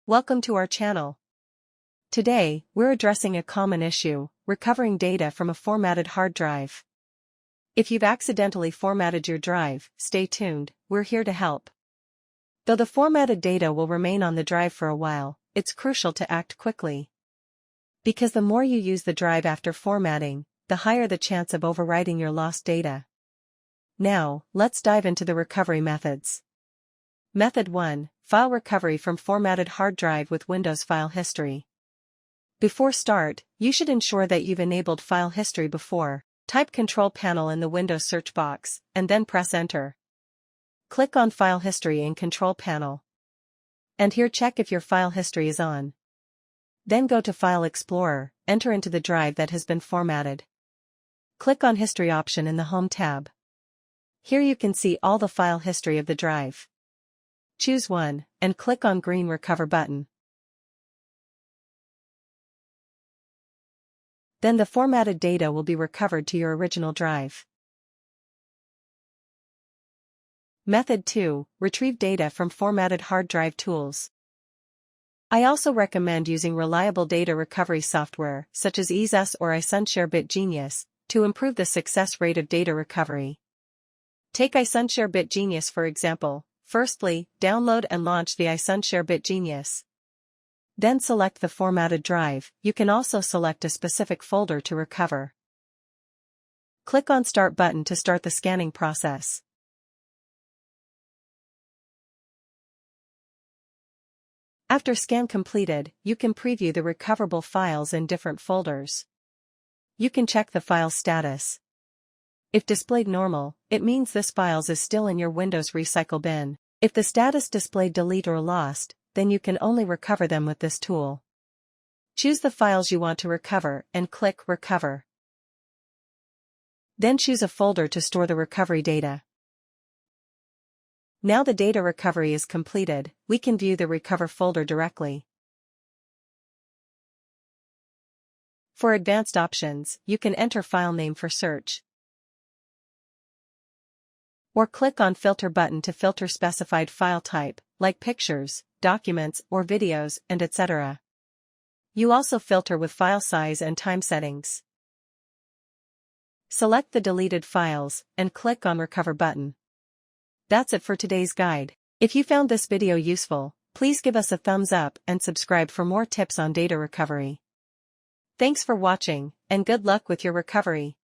Welcome to our channel. Today, we're addressing a common issue, recovering data from a formatted hard drive. If you've accidentally formatted your drive, stay tuned, we're here to help. Though the formatted data will remain on the drive for a while, it's crucial to act quickly. Because the more you use the drive after formatting, the higher the chance of overwriting your lost data. Now, let's dive into the recovery methods. Method 1. File recovery from formatted hard drive with Windows File History. Before start, you should ensure that you've enabled File History before. Type Control Panel in the Windows search box, and then press Enter. Click on File History in Control Panel. And here check if your file history is on. Then go to File Explorer, enter into the drive that has been formatted. Click on History option in the Home tab. Here you can see all the file history of the drive. Choose one, and click on green Recover button. Then the formatted data will be recovered to your original drive. Method 2. Retrieve data from formatted hard drive tools. I also recommend using reliable data recovery software, such as EaseUS or iSunshare BitGenius, to improve the success rate of data recovery. Take iSunshare BitGenius for example. Firstly, download and launch the iSunshare BitGenius. Then select the formatted drive. You can also select a specific folder to recover. Click on Start button to start the scanning process. After scan completed, you can preview the recoverable files in different folders. You can check the file status. If displayed normal, it means this files is still in your Windows recycle bin. If the status displayed delete or lost, then you can only recover them with this tool. Choose the files you want to recover and click Recover. Then choose a folder to store the recovery data. Now the data recovery is completed, we can view the Recover folder directly. For advanced options, you can enter file name for search. Or click on Filter button to filter specified file type, like pictures, documents, or videos, and etc. You also filter with file size and time settings. Select the deleted files, and click on Recover button. That's it for today's guide. If you found this video useful, please give us a thumbs up and subscribe for more tips on data recovery. Thanks for watching, and good luck with your recovery.